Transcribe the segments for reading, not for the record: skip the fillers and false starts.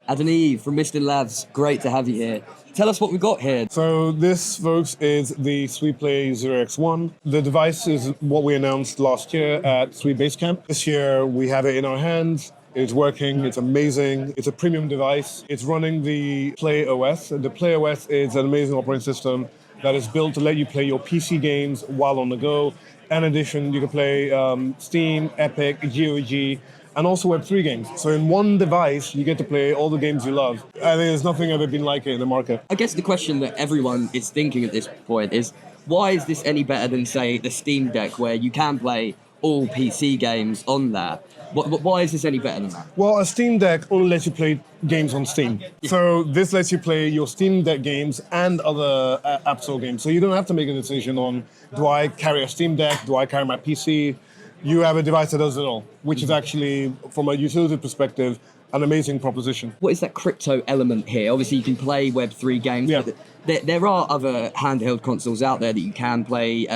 Adonai from Mr. Labs, great to have you here. Tell us what we've got here. So this, folks, is the SuiPlay0X1. The device is what we announced last year at Basecamp. This year we have it in our hands. It's working, it's amazing. It's a premium device. It's running the Play OS. The Play OS is an amazing operating system that is built to let you play your PC games while on the go. In addition, you can play Steam, Epic, GOG, and also Web3 games. So in one device, you get to play all the games you love. I think there's nothing ever been like it in the market. I guess the question that everyone is thinking at this point is, why is this any better than, say, the Steam Deck, where you can play all PC games on that? Why is this any better than that? Well, a Steam Deck only lets you play games on Steam. So this lets you play your Steam Deck games and other App Store games. So you don't have to make a decision on, do I carry a Steam Deck? Do I carry my PC? You have a device that does it all, which is actually, from a utility perspective, an amazing proposition. What is that crypto element here? Obviously, you can play Web3 games. Yeah. But there are other handheld consoles out there that you can play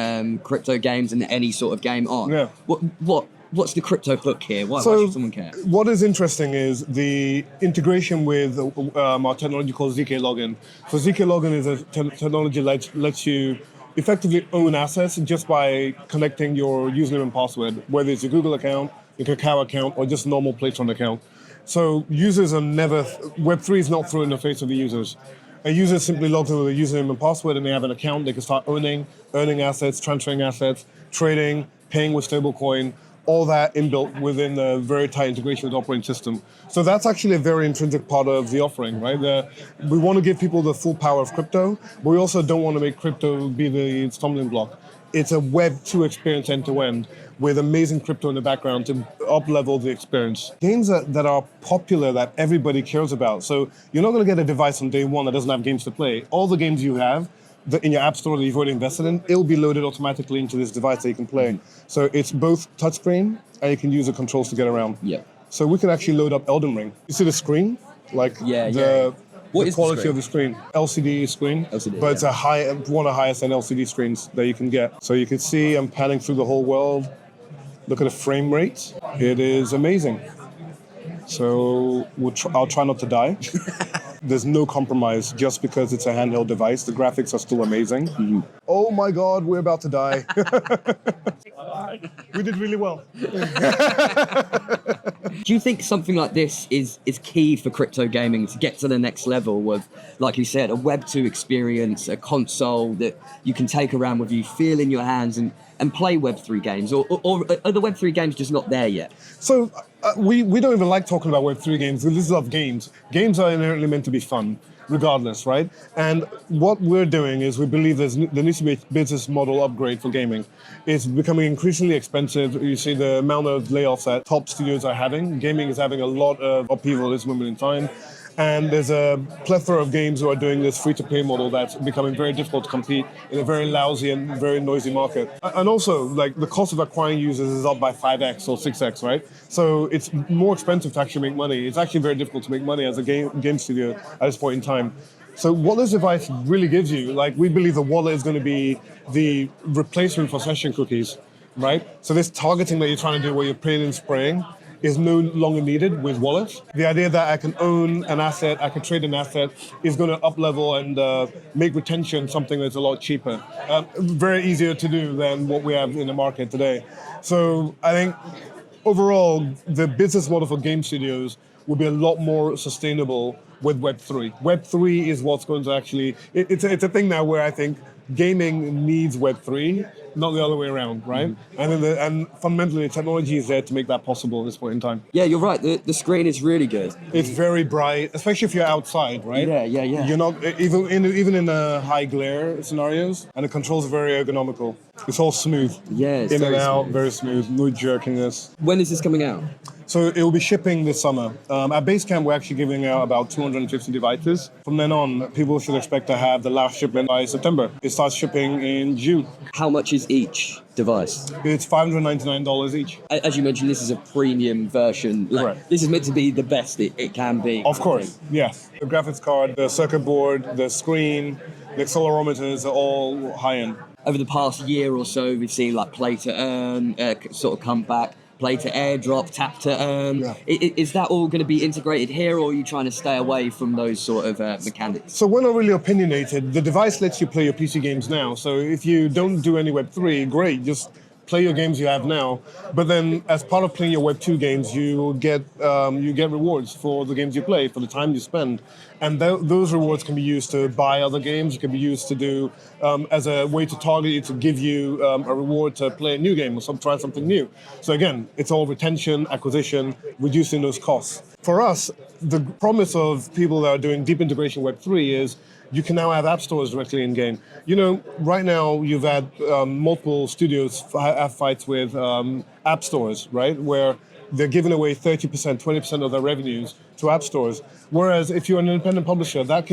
crypto games and any sort of game on. Yeah. What's the crypto hook here? Why should someone care? What is interesting is the integration with our technology called ZK Login. So ZK Login is a technology that lets you effectively own assets just by connecting your username and password, whether it's your Google account, your Kakao account, or just normal Playtron account. So users are never, Web3 is not thrown in the face of the users. A user simply logs in with a username and password and they have an account. They can start earning assets, transferring assets, trading, paying with stablecoin, all that inbuilt within the very tight integration with the operating system. So that's actually a very intrinsic part of the offering, right? We want to give people the full power of crypto, but we also don't want to make crypto be the stumbling block. It's a Web2 experience end-to-end with amazing crypto in the background to up-level the experience. Games that are popular, that everybody cares about. So you're not going to get a device on day one that doesn't have games to play. All the games you have in your app store that you've already invested in, it'll be loaded automatically into this device that you can play. So it's both touchscreen and you can use the controls to get around. Yeah. So we can actually load up Elden Ring. You see the screen? Like the quality of the screen. LCD screen. LCD, but it's one of the highest end LCD screens that you can get. So you can see I'm panning through the whole world. Look at the frame rate. It is amazing. So I'll try not to die. There's no compromise just because it's a handheld device. The graphics are still amazing. Mm-hmm. Oh my God, we're about to die. We did really well. Do you think something like this is key for crypto gaming to get to the next level of, like you said, a Web2 experience, a console that you can take around with you, feel in your hands and play Web3 games? Or are the Web3 games just not there yet? So we don't even like talking about Web3 games. We just love games. Games are inherently meant to be fun, regardless, right? And what we're doing is we believe there needs to be a business model upgrade for gaming. It's becoming increasingly expensive. You see the amount of layoffs that top studios are having. Gaming is having a lot of upheaval at this moment in time. And there's a plethora of games who are doing this free-to-play model that's becoming very difficult to compete in a very lousy and very noisy market. And also, like, the cost of acquiring users is up by 5x or 6x, right? So it's more expensive to actually make money. It's actually very difficult to make money as a game studio at this point in time. So what this device really gives you, like, we believe the wallet is going to be the replacement for session cookies, right? So this targeting that you're trying to do where you're praying and spraying is no longer needed with wallets. The idea that I can own an asset, I can trade an asset, is going to up-level and make retention something that's a lot cheaper. Very easier to do than what we have in the market today. So I think overall, the business model for game studios will be a lot more sustainable with Web3. Web3 is what's going to actually, it's a thing now where I think gaming needs Web3, not the other way around, right? Mm-hmm. And fundamentally, the technology is there to make that possible at this point in time. Yeah, you're right. The screen is really good. It's very bright, especially if you're outside, right? Yeah. You're not even in the high glare scenarios, and the controls are very ergonomical. It's all smooth. Yeah, it's in and out, smooth. very smooth, no jerkiness. When is this coming out? So it will be shipping this summer. At Basecamp, we're actually giving out about 250 devices. From then on, people should expect to have the last shipment by September. It starts shipping in June. How much is each device? It's $599 each. As you mentioned, this is a premium version. Correct. This is meant to be the best it can be. Of course, yes. The graphics card, the circuit board, the screen, the accelerometers are all high-end. Over the past year or so, we've seen like play to earn sort of come back. play to airdrop, tap to earn. Yeah. Is that all going to be integrated here, or are you trying to stay away from those sort of mechanics? So we're not really opinionated. The device lets you play your PC games now. So if you don't do any Web3, great, just play your games you have now. But then, as part of playing your Web2 games, you get rewards for the games you play, for the time you spend, and those rewards can be used to buy other games. It can be used to do as a way to target you, to give you a reward to play a new game or try something new. So again, it's all retention, acquisition, reducing those costs. For us, the promise of people that are doing deep integration Web3 is you can now have app stores directly in game. You know, right now you've had multiple studios have fights with app stores, right, where they're giving away 30%, 20% of their revenues to app stores. Whereas if you're an independent publisher, that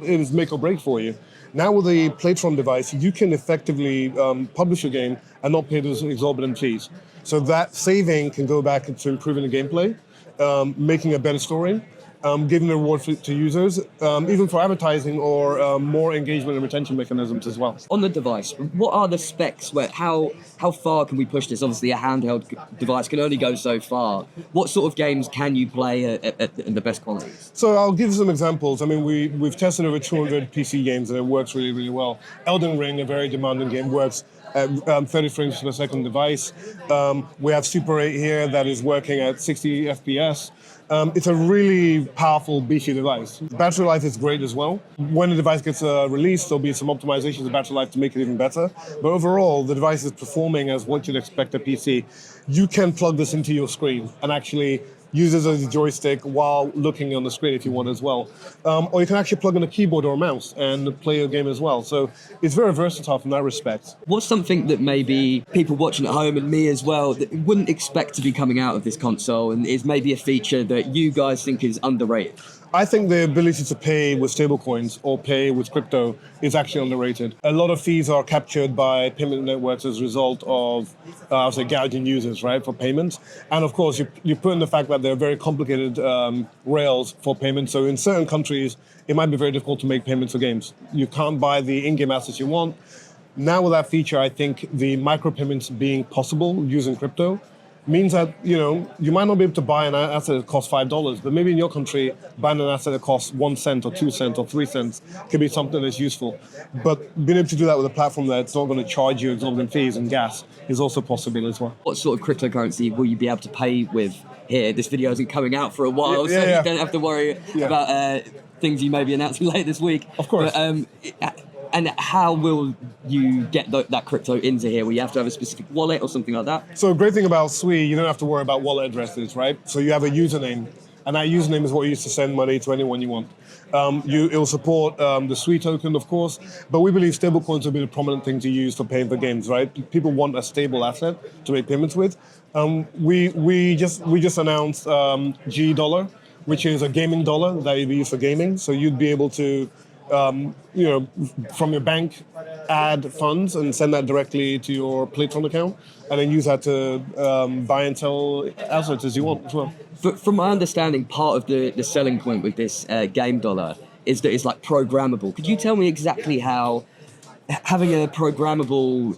is make or break for you. Now with the Platform device, you can effectively publish a game and not pay those exorbitant fees. So that saving can go back into improving the gameplay, making a better story, giving a reward to users, even for advertising or more engagement and retention mechanisms as well. On the device, what are the specs? How far can we push this? Obviously, a handheld device can only go so far. What sort of games can you play at the best qualities? So I'll give you some examples. I mean, we've tested over 200 PC games and it works really, really well. Elden Ring, a very demanding game, works at 30 frames per second device. We have Super 8 here that is working at 60 FPS. It's a really powerful, beefy device. Battery life is great as well. When the device gets released, there'll be some optimizations of battery life to make it even better. But overall, the device is performing as what you'd expect a PC. You can plug this into your screen and actually use it as a joystick while looking on the screen if you want as well. Or you can actually plug in a keyboard or a mouse and play your game as well. So it's very versatile from that respect. What's something that maybe people watching at home and me as well that wouldn't expect to be coming out of this console and is maybe a feature that you guys think is underrated? I think the ability to pay with stablecoins or pay with crypto is actually underrated. A lot of fees are captured by payment networks as a result of, I would say, gouging users, right, for payments. And of course, you put in the fact that there are very complicated rails for payments. So in certain countries, it might be very difficult to make payments for games. You can't buy the in-game assets you want. Now with that feature, I think the micropayments being possible using crypto means that, you know, you might not be able to buy an asset that costs $5, but maybe in your country, buying an asset that costs 1 cent or 2 cents or 3 cents can be something that's useful. But being able to do that with a platform that's not going to charge you exorbitant fees and gas is also possible as well. What sort of cryptocurrency will you be able to pay with here? This video isn't coming out for a while, so you don't have to worry about things you may be announcing later this week. Of course. But, and how will you get that crypto into here? Will you have to have a specific wallet or something like that? So a great thing about Sui, you don't have to worry about wallet addresses, right? So you have a username, and that username is what you use to send money to anyone you want. It'll support the Sui token, of course, but we believe stablecoins will be the prominent thing to use for paying for games, right? People want a stable asset to make payments with. We just announced G Dollar, which is a gaming dollar that you'd be used for gaming. So you'd be able to from your bank, add funds and send that directly to your Platform account, and then use that to buy and sell assets as you want as well. From my understanding, part of the selling point with this game dollar is that it's like programmable. Could you tell me exactly how having a programmable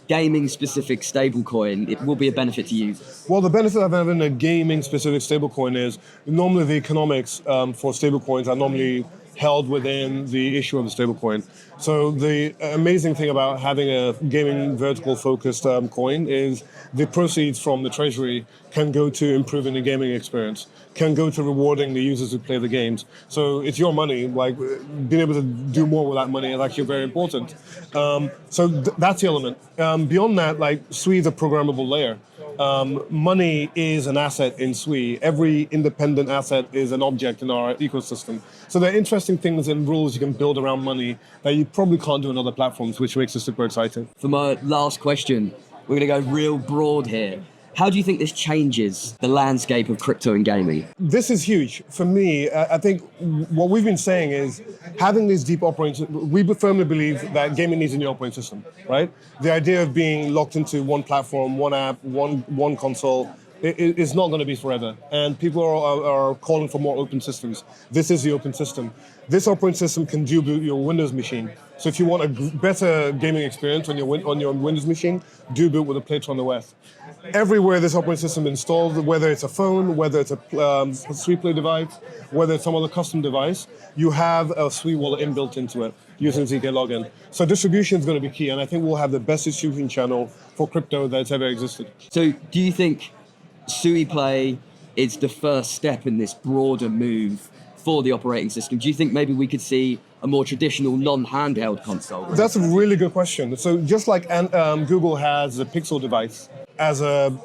gaming-specific stablecoin, it will be a benefit to users? Well, the benefit of having a gaming-specific stablecoin is normally the economics for stablecoins are normally held within the issue of the stablecoin. So the amazing thing about having a gaming vertical focused coin is the proceeds from the treasury can go to improving the gaming experience, can go to rewarding the users who play the games. So it's your money, like being able to do more with that money is actually very important. So that's the element. Beyond that, like Sui is a programmable layer. Money is an asset in Sui. Every independent asset is an object in our ecosystem. So there are interesting things and rules you can build around money that you probably can't do on other platforms, which makes it super exciting. For my last question, we're going to go real broad here. How do you think this changes the landscape of crypto and gaming? This is huge. For me, I think what we've been saying is having these deep operating, we firmly believe that gaming needs a new operating system, right? The idea of being locked into one platform, one app, one console, It's not going to be forever. And people are calling for more open systems. This is the open system. This operating system can do your Windows machine. So if you want a better gaming experience on your Windows machine, do boot with a Playtron OS. Everywhere this operating system is installed, whether it's a phone, whether it's a SuiPlay device, whether it's some other custom device, you have a Sui wallet inbuilt into it using ZK login. So distribution is going to be key, and I think we'll have the best distribution channel for crypto that's ever existed. So do you think SuiPlay is the first step in this broader move for the operating system? Do you think maybe we could see a more traditional non-handheld console? That's a really good question. So just like Google has a Pixel device as a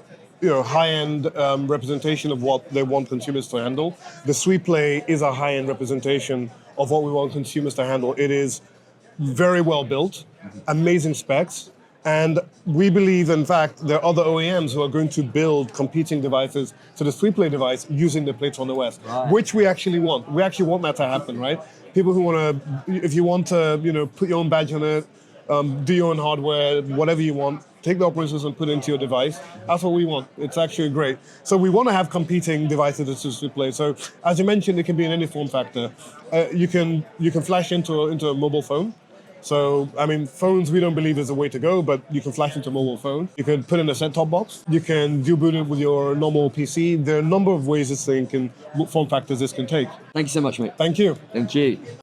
high-end representation of what they want consumers to handle, the SuiPlay is a high-end representation of what we want consumers to handle. It is very well built, amazing specs, and we believe, in fact, there are other OEMs who are going to build competing devices to the SuiPlay device using the Playtron OS, which we actually want. We actually want that to happen, right? People who want to, if you want to, put your own badge on it, do your own hardware, whatever you want, take the operating system and put it into your device. That's what we want. It's actually great. So we want to have competing devices to SuiPlay. So as you mentioned, it can be in any form factor. You can flash into a mobile phone. So, I mean, phones we don't believe is the way to go, but you can flash into a mobile phone. You can put in a set-top box. You can boot it with your normal PC. There are a number of ways this thing can, what form factors this can take. Thank you so much, mate. Thank you. Thank you.